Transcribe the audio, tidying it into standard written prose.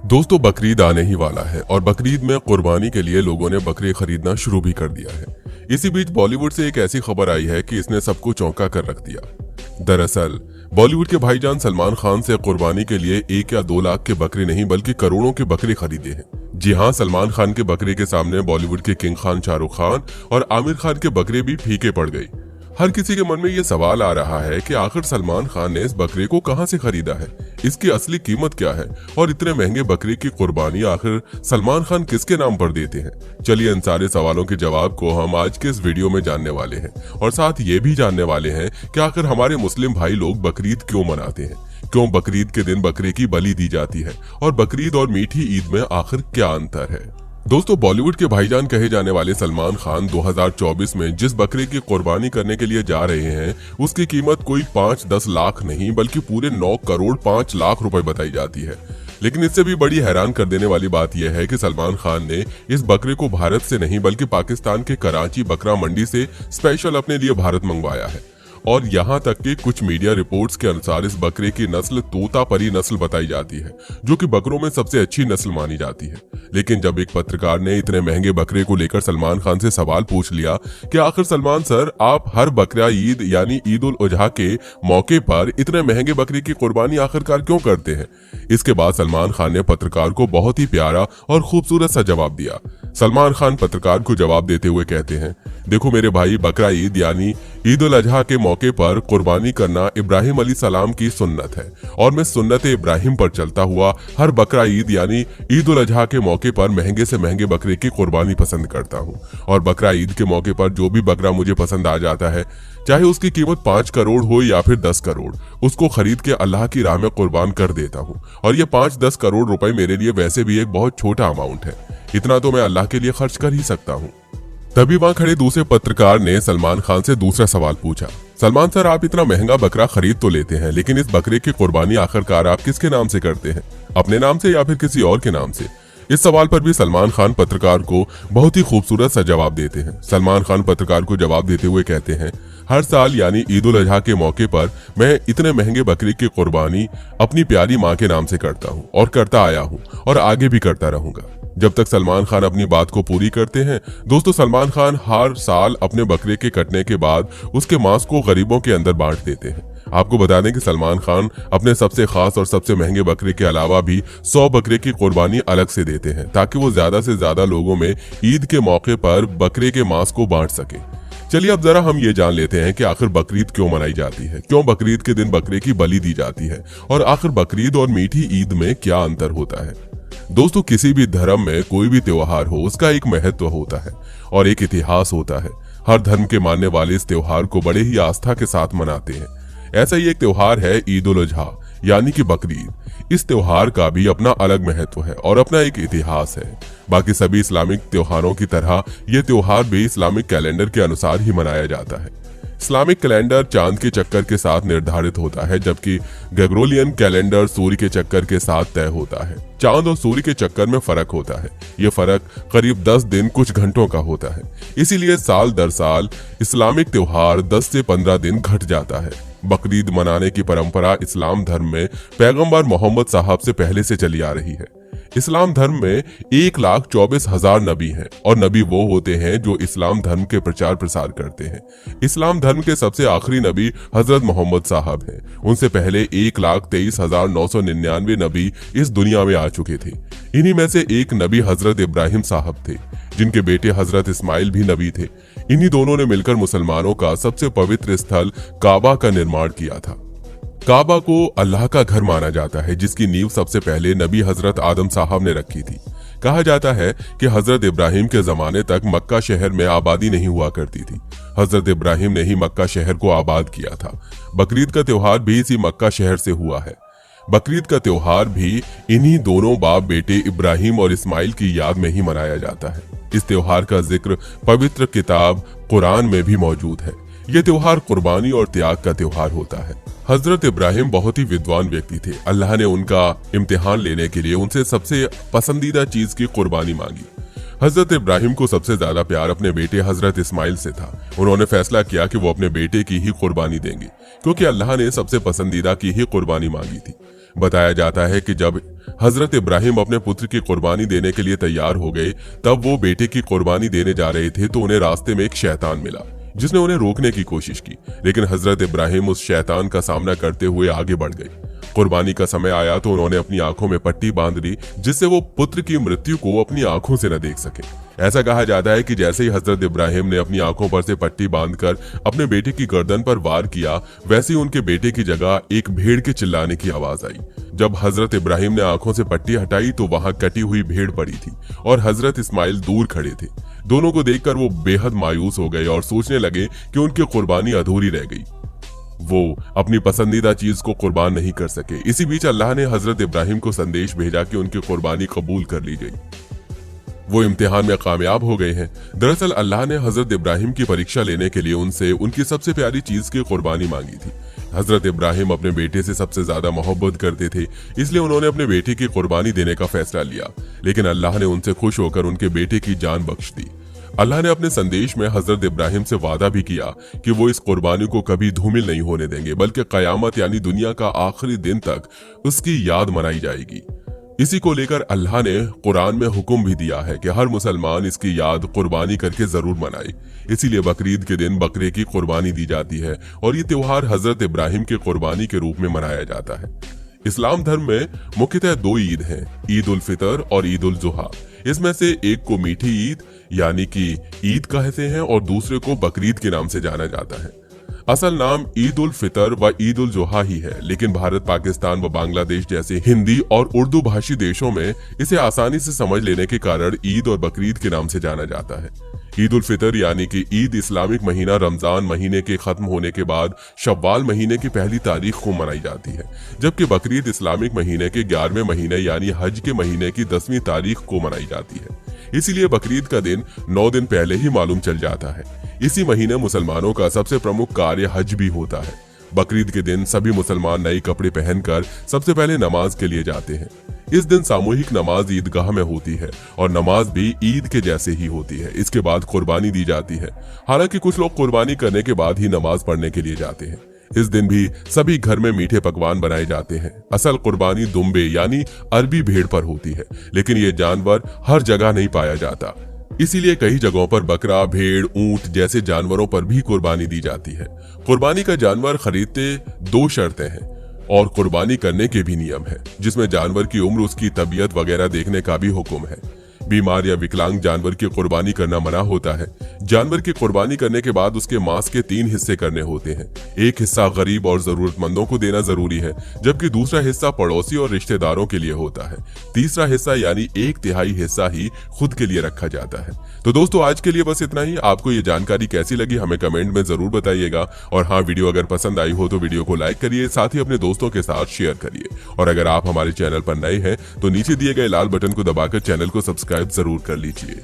दोस्तों बकरीद आने ही वाला है और बकरीद में कुर्बानी के लिए लोगों ने बकरे खरीदना शुरू भी कर दिया है। इसी बीच बॉलीवुड से एक ऐसी खबर आई है कि इसने सबको चौंका कर रख दिया। दरअसल बॉलीवुड के भाईजान सलमान खान से कुर्बानी के लिए 1 या 2 लाख के बकरे नहीं बल्कि करोड़ों के बकरे खरीदे हैं। जी हाँ, सलमान खान के बकरे के सामने बॉलीवुड के किंग खान शाहरुख खान और आमिर खान के बकरे भी फीके पड़ गई। हर किसी के मन में ये सवाल आ रहा है कि आखिर सलमान खान ने इस बकरे को कहां से खरीदा है, इसकी असली कीमत क्या है और इतने महंगे बकरे की कुर्बानी आखिर सलमान खान किसके नाम पर देते हैं। चलिए इन सारे सवालों के जवाब को हम आज के इस वीडियो में जानने वाले हैं और साथ ये भी जानने वाले हैं कि आखिर हमारे मुस्लिम भाई लोग बकरीद क्यों मनाते हैं, क्यों बकरीद के दिन बकरे की बलि दी जाती है और बकरीद और मीठी ईद में आखिर क्या अंतर है। दोस्तों बॉलीवुड के भाईजान कहे जाने वाले सलमान खान 2024 में जिस बकरे की कुर्बानी करने के लिए जा रहे हैं उसकी कीमत कोई 5-10 लाख नहीं बल्कि पूरे 9 करोड़ 5 लाख रुपए बताई जाती है। लेकिन इससे भी बड़ी हैरान कर देने वाली बात यह है कि सलमान खान ने इस बकरे को भारत से नहीं बल्कि पाकिस्तान के कराची बकरा मंडी से स्पेशल अपने लिए भारत मंगवाया है। और यहाँ तक कि कुछ मीडिया रिपोर्ट्स के अनुसार इस बकरे की नस्ल तोतापरी नस्ल बताई जाती है, जो कि बकरों में सबसे अच्छी नस्ल मानी जाती है। लेकिन जब एक पत्रकार ने इतने महंगे बकरे को लेकर सलमान खान से सवाल पूछ लिया कि आखिर सलमान सर आप हर बकरा ईद यानी ईद उल अजहा के मौके पर इतने महंगे बकरे की कुर्बानी आखिरकार क्यों करते हैं, इसके बाद सलमान खान ने पत्रकार को बहुत ही प्यारा और खूबसूरत सा जवाब दिया। सलमान खान पत्रकार को जवाब देते हुए कहते हैं, देखो मेरे भाई, बकरा ईद यानी ईद उल अजहा के मौके पर कुर्बानी करना इब्राहिम अलैहिस्सलाम की सुन्नत है और मैं सुन्नत इब्राहिम पर चलता हुआ हर बकरा ईद यानी ईद उल अजहा के मौके पर महंगे से महंगे बकरे की कुर्बानी पसंद करता हूँ। और बकरा ईद के मौके पर जो भी बकरा मुझे पसंद आ जाता है, चाहे उसकी कीमत 5 करोड़ हो या फिर 10 करोड़, उसको खरीद के अल्लाह की राह में कुर्बान कर देता हूँ। और ये 5-10 करोड़ रुपए मेरे लिए वैसे भी एक बहुत छोटा अमाउंट है, इतना तो मैं अल्लाह के लिए खर्च कर ही सकता हूँ। तभी वहां खड़े दूसरे पत्रकार ने सलमान खान से दूसरा सवाल पूछा, सलमान सर आप इतना महंगा बकरा खरीद तो लेते हैं, लेकिन इस बकरे की कुर्बानी आखिरकार आप किसके नाम से करते हैं, अपने नाम से या फिर किसी और के नाम से। इस सवाल पर भी सलमान खान पत्रकार को बहुत ही खूबसूरत सा जवाब देते हैं। सलमान खान पत्रकार को जवाब देते हुए कहते हैं, हर साल यानी ईद उल अजहा के मौके पर मैं इतने महंगे बकरे की कुर्बानी अपनी प्यारी माँ के नाम से करता हूँ और करता आया हूँ और आगे भी करता रहूंगा। जब तक सलमान खान अपनी बात को पूरी करते हैं, दोस्तों सलमान खान हर साल अपने बकरे के कटने के बाद उसके मांस को गरीबों के अंदर बांट देते हैं। आपको बता दें कि सलमान खान अपने सबसे खास और सबसे महंगे बकरे के अलावा भी 100 बकरे की कुर्बानी अलग से देते हैं ताकि वो ज्यादा से ज्यादा लोगों में ईद के मौके पर बकरे के मांस को बांट सके। चलिए अब जरा हम ये जान लेते हैं कि आखिर बकरीद क्यों मनाई जाती है, क्यों बकरीद के दिन बकरे की बलि दी जाती है और आखिर बकरीद और मीठी ईद में क्या अंतर होता है। दोस्तों किसी भी धर्म में कोई भी त्योहार हो उसका एक महत्व होता है और एक इतिहास होता है। हर धर्म के मानने वाले इस त्योहार को बड़े ही आस्था के साथ मनाते हैं। ऐसा ही एक त्योहार है ईद उल अजहा यानी कि बकरीद। इस त्योहार का भी अपना अलग महत्व है और अपना एक इतिहास है। बाकी सभी इस्लामिक त्योहारों की तरह यह त्योहार भी इस्लामिक कैलेंडर के अनुसार ही मनाया जाता है। इस्लामिक कैलेंडर चांद के चक्कर के साथ निर्धारित होता है, जबकि ग्रेगोरियन कैलेंडर सूर्य के चक्कर के साथ तय होता है। चांद और सूर्य के चक्कर में फर्क होता है। ये फर्क करीब 10 दिन कुछ घंटों का होता है। इसीलिए साल दर साल इस्लामिक त्योहार 10 से 15 दिन घट जाता है। बकरीद मनाने की परंपरा इस्लाम धर्म में पैगंबर मोहम्मद साहब से पहले से चली आ रही है। इस्लाम धर्म में 1,24,000 नबी हैं और नबी वो होते हैं जो इस्लाम धर्म के प्रचार प्रसार करते हैं। इस्लाम धर्म के सबसे आखिरी नबी हजरत मोहम्मद साहब हैं। उनसे पहले 1,23,999 नबी इस दुनिया में आ चुके थे। इन्हीं में से एक नबी हजरत इब्राहिम साहब थे, जिनके बेटे हजरत इस्माइल भी नबी थे। इन्हीं दोनों ने मिलकर मुसलमानों का सबसे पवित्र स्थल काबा का निर्माण किया था। काबा को अल्लाह का घर माना जाता है, जिसकी नींव सबसे पहले नबी हजरत आदम साहब ने रखी थी। कहा जाता है कि हजरत इब्राहिम के जमाने तक मक्का शहर में आबादी नहीं हुआ करती थी। हजरत इब्राहिम ने ही मक्का शहर को आबाद किया था। बकरीद का त्योहार भी इसी मक्का शहर से हुआ है। बकरीद का त्योहार भी इन्हीं दोनों बाप बेटे इब्राहिम और इस्माइल की याद में ही मनाया जाता है। इस त्योहार का जिक्र पवित्र किताब कुरान में भी मौजूद है। यह त्योहार कुर्बानी और त्याग का त्योहार होता है। हजरत इब्राहिम बहुत ही विद्वान व्यक्ति थे। अल्लाह ने उनका इम्तिहान लेने के लिए उनसे सबसे पसंदीदा चीज की कुर्बानी मांगी। हजरत इब्राहिम को सबसे ज्यादा प्यार अपने बेटे हजरत इस्माइल से था। उन्होंने फैसला किया कि वो अपने बेटे की ही कुर्बानी देंगे, क्योंकि अल्लाह ने सबसे पसंदीदा की ही कुर्बानी मांगी थी। बताया जाता है कि जब हजरत इब्राहिम अपने पुत्र की कुर्बानी देने के लिए तैयार हो गए, तब वो बेटे की कुर्बानी देने जा रहे थे तो उन्हें रास्ते में एक शैतान मिला जिसने उन्हें रोकने की कोशिश की, लेकिन हजरत इब्राहिम उस शैतान का सामना करते हुए आगे बढ़ गए। कुर्बानी का समय आया तो उन्होंने अपनी आंखों में पट्टी बांध ली जिससे वो पुत्र की मृत्यु को अपनी आंखों से न देख सके। ऐसा कहा जाता है कि जैसे ही हजरत इब्राहिम ने अपनी आंखों पर से पट्टी बांधकर अपने बेटे की गर्दन पर वार किया, वैसे ही उनके बेटे की जगह एक भेड़ के चिल्लाने की आवाज आई। जब हजरत इब्राहिम ने आंखों से पट्टी हटाई तो वहां कटी हुई भेड़ पड़ी थी और हजरत इस्माइल दूर खड़े थे। दोनों को देखकर वो बेहद मायूस हो गए और सोचने लगे कि उनकी कुर्बानी अधूरी रह गई, वो अपनी पसंदीदा चीज को कुर्बान नहीं कर सके। इसी बीच अल्लाह ने हजरत इब्राहिम को संदेश भेजा कि उनकी कुर्बानी कबूल कर ली गई, वो इम्तिहान में कामयाब हो गए हैं। दरअसल अल्लाह ने हजरत इब्राहिम की परीक्षा लेने के लिए उनसे उनकी सबसे प्यारी चीज की कुर्बानी मांगी थी। हजरत इब्राहिम अपने बेटे से सबसे ज्यादा मोहब्बत करते थे, इसलिए उन्होंने अपने बेटे की कुर्बानी देने का फैसला लिया, लेकिन अल्लाह ने उनसे खुश होकर उनके बेटे की जान बख्श दी। अल्लाह ने अपने संदेश में हजरत इब्राहिम से वादा भी किया कि वो इस कुर्बानी को कभी धूमिल नहीं होने देंगे, बल्कि कयामत यानी दुनिया का आखिरी दिन तक उसकी याद मनाई जाएगी। इसी को लेकर अल्लाह ने कुरान में हुक्म भी दिया है कि हर मुसलमान इसकी याद कुर्बानी करके जरूर मनाए। इसीलिए बकरीद के दिन बकरे की कुर्बानी दी जाती है और ये त्योहार हजरत इब्राहिम की कुर्बानी के रूप में मनाया जाता है। इस्लाम धर्म में मुख्यतः दो ईद हैं, ईद उल फितर और ईद उल जुहा। इसमें से एक को मीठी ईद यानी कि ईद कहते हैं और दूसरे को बकरीद के नाम से जाना जाता है। असल नाम ईद उल फितर व ईद उल जुहा ही है, लेकिन भारत, पाकिस्तान व बांग्लादेश जैसे हिंदी और उर्दू भाषी देशों में इसे आसानी से समझ लेने के कारण ईद और बकरीद के नाम से जाना जाता है। ईद उल फितर यानी कि ईद इस्लामिक महीना रमजान महीने के खत्म होने के बाद शव्वाल महीने की पहली तारीख को मनाई जाती है, जबकि बकरीद इस्लामिक महीने के 11वें महीने यानी हज के महीने की 10वीं तारीख को मनाई जाती है। इसीलिए बकरीद का दिन 9 दिन पहले ही मालूम चल जाता है। इसी महीने मुसलमानों का सबसे प्रमुख कार्य हज भी होता है। बकरीद के दिन सभी मुसलमान नए कपड़े पहनकर सबसे पहले नमाज के लिए जाते हैं। इस दिन सामूहिक नमाज ईदगाह में होती है और नमाज भी ईद के जैसे ही होती है। इसके बाद कुर्बानी दी जाती है। हालांकि कुछ लोग कुर्बानी करने के बाद ही नमाज पढ़ने के लिए जाते हैं। इस दिन भी सभी घर में मीठे पकवान बनाए जाते हैं। असल कुर्बानी दुम्बे यानी अरबी भेड़ पर होती है, लेकिन ये जानवर हर जगह नहीं पाया जाता, इसीलिए कई जगहों पर बकरा, भेड़, ऊंट जैसे जानवरों पर भी कुर्बानी दी जाती है। कुर्बानी का जानवर खरीदते 2 शर्तें हैं और कुर्बानी करने के भी नियम है, जिसमें जानवर की उम्र, उसकी तबीयत वगैरह देखने का भी हुक्म है। बीमार या विकलांग जानवर की कुर्बानी करना मना होता है। जानवर की कुर्बानी करने के बाद उसके मांस के 3 हिस्से करने होते हैं। एक हिस्सा गरीब और जरूरतमंदों को देना जरूरी है, जबकि दूसरा हिस्सा पड़ोसी और रिश्तेदारों के लिए होता है। तीसरा हिस्सा यानी 1/3 हिस्सा ही खुद के लिए रखा जाता है। तो दोस्तों, आज के लिए बस इतना ही। आपको ये जानकारी कैसी लगी हमें कमेंट में जरूर बताइएगा। और हाँ, वीडियो अगर पसंद आई हो तो वीडियो को लाइक करिए, साथ ही अपने दोस्तों के साथ शेयर करिए। और अगर आप हमारे चैनल पर नए हैं तो नीचे दिए गए लाल बटन को दबाकर चैनल को सब्सक्राइब जरूर कर लीजिए।